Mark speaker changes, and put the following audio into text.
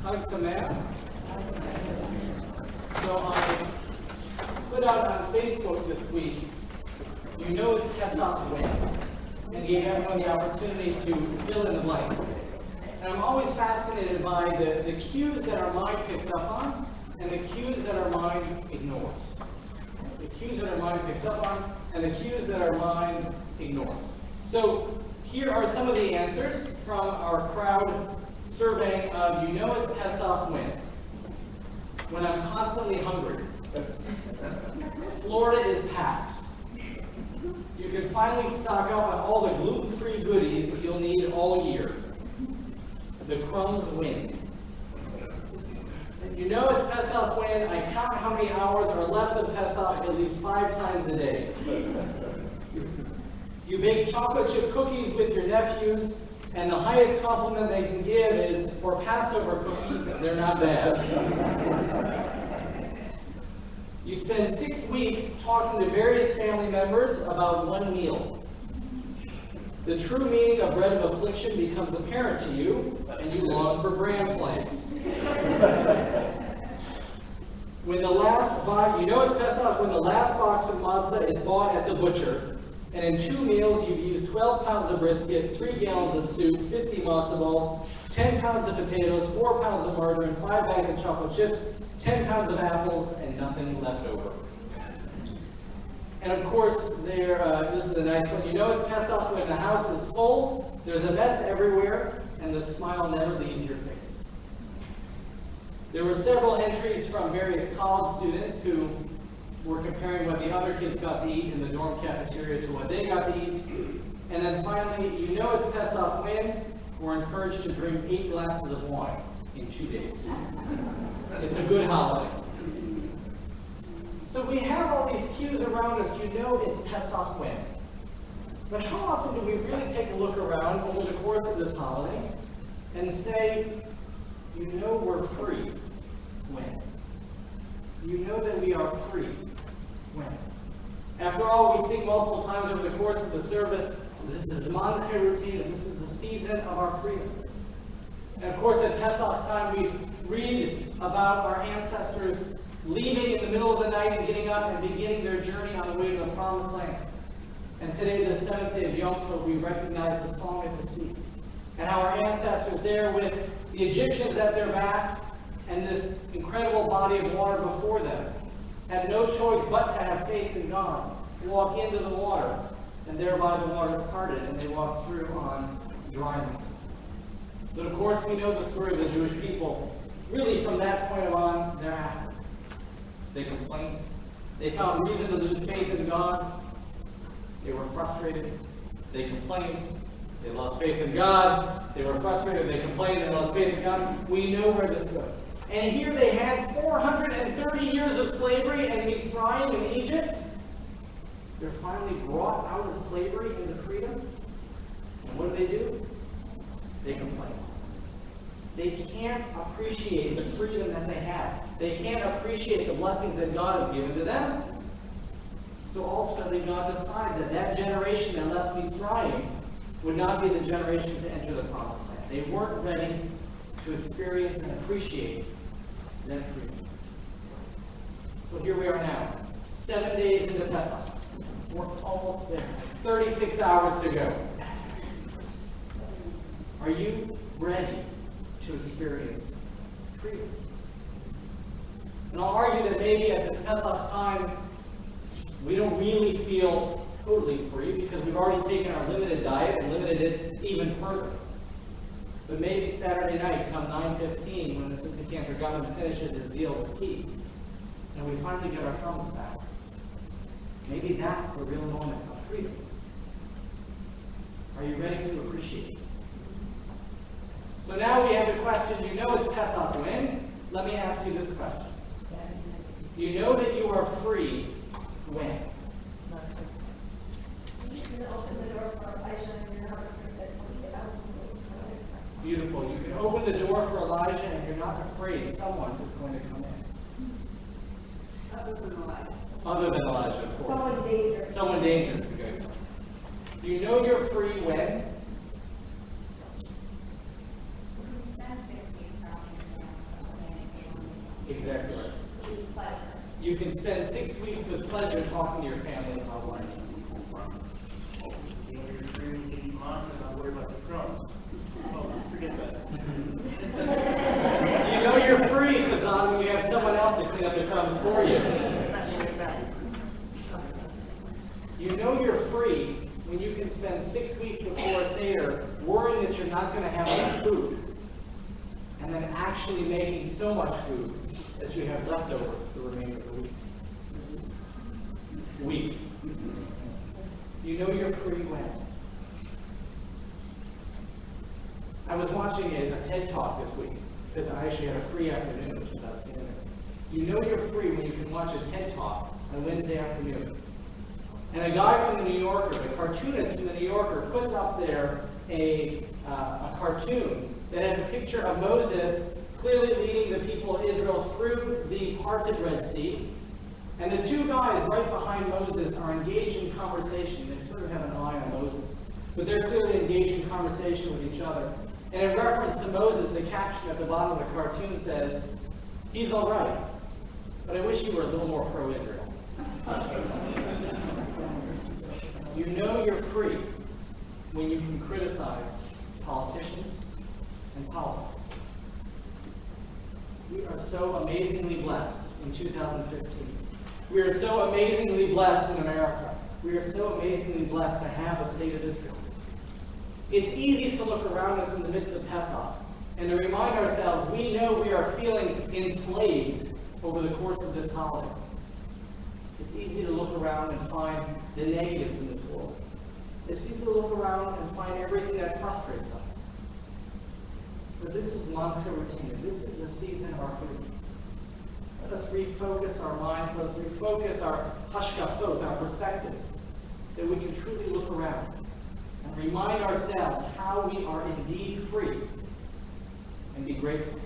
Speaker 1: Chag Sameach. So I put out on Facebook this week, you know it's Pesach when, and gave everyone the opportunity to fill in the blank. And I'm always fascinated by the cues that our mind picks up on and the cues that our mind ignores. The cues that our mind picks up on and the cues that our mind ignores. So here are some of the answers from our crowd surveying of, you know it's Pesach when I'm constantly hungry. Florida is packed. You can finally stock up on all the gluten-free goodies that you'll need all year. The crumbs win. You know it's Pesach when I count how many hours are left of Pesach at least 5 times a day. You bake chocolate chip cookies with your nephews, and the highest compliment they can give is, for Passover cookies, they're not bad. You spend 6 weeks talking to various family members about one meal. The true meaning of bread of affliction becomes apparent to you, and you long for bran flakes. When the last box, you know it's Pesach when the last box of matzah is bought at the butcher, and in 2 meals you've used 12 pounds of brisket, 3 gallons of soup, 50 matzah balls, 10 pounds of potatoes, 4 pounds of margarine, 5 bags of chocolate chips, 10 pounds of apples, and nothing left over. And of course, this is a nice one. You know it's Pesach when the house is full, there's a mess everywhere, and the smile never leaves your face. There were several entries from various college students who were comparing what the other kids got to eat in the dorm cafeteria to what they got to eat. And then finally, you know it's Pesach when we're encouraged to drink 8 glasses of wine in 2 days. It's a good holiday. So we have all these cues around us, you know it's Pesach when. But how often do we really take a look around over the course of this holiday and say, you know we're free when? You know that we are free when? After all, we sing multiple times over the course of the service, this is Zman Cheruti, and this is the season of our freedom. And of course, at Pesach time, we read about our ancestors leaving in the middle of the night and getting up and beginning their journey on the way to the Promised Land. And today, the 7th day of Yom Tov, we recognize the Song of the Sea. And how our ancestors there with the Egyptians at their back and this incredible body of water before them had no choice but to have faith in God, walk into the water, and thereby the waters parted, and they walked through on dry land. But of course, we know the story of the Jewish people, really from that point on thereafter. They complained. They found reason to lose faith in God. They were frustrated. They complained. They lost faith in God. They were frustrated. They complained. They lost faith in God. We know where this goes. And here they had 430 years of slavery in Mitzrayim in Egypt. They're finally brought out of slavery into freedom. And what do? They complain. They can't appreciate the freedom that they have. They can't appreciate the blessings that God has given to them. So ultimately, God decides that that generation that left Mitzrayim would not be the generation to enter the Promised Land. They weren't ready to experience and appreciate that freedom. So here we are now, 7 days into Pesach. We're almost there. 36 hours to go. Are you ready to experience freedom? And I'll argue that maybe at this Pesach time, we don't really feel totally free because we've already taken our limited diet and limited it even further. But maybe Saturday night, come 9:15, when Assistant Cantor Gutman finishes his deal with Keith, and we finally get our thumbs back. Maybe that's the real moment of freedom. Are you ready to appreciate it? So now we have the question, you know it's Pesach when? Let me ask you this question. You know that you are free when? Beautiful. You can open the door for Elijah and you're not afraid someone is going to come in. Other than Elijah, of course. Someone dangerous to go. You know you're free when? you can spend 6 weeks with pleasure talking to your family about life.
Speaker 2: You know you're free when you can eat lots and not worry about the crumbs. Oh, forget that.
Speaker 1: You know you're free, Chazan, when you have someone else to clean up the crumbs for you. You know you're free when you can spend 6 weeks before a Seder worrying that you're not going to have enough food, and then actually making so much food that you have leftovers for the remainder of the week. Weeks. You know you're free when? I was watching a TED Talk this week, because I actually had a free afternoon, which was outstanding. You know you're free when you can watch a TED Talk on Wednesday afternoon. And a guy from the New Yorker, the cartoonist from the New Yorker, puts up there a cartoon that has a picture of Moses clearly leading the people of Israel through the parted Red Sea. And the two guys right behind Moses are engaged in conversation. They sort of have an eye on Moses, but they're clearly engaged in conversation with each other. And in reference to Moses, the caption at the bottom of the cartoon says, "He's all right, but I wish he were a little more pro-Israel." You know you're free when you can criticize politicians and politics. We are so amazingly blessed in 2015. We are so amazingly blessed in America. We are so amazingly blessed to have a state of Israel. It's easy to look around us in the midst of Pesach and to remind ourselves we know we are feeling enslaved over the course of this holiday. It's easy to look around and find the negatives in this world. It's easy to look around and find everything that frustrates us. But this is Mancha Rotina. This is a season of our freedom. Let us refocus our minds. Let us refocus our hashkafot, our perspectives, that we can truly look around and remind ourselves how we are indeed free and be grateful.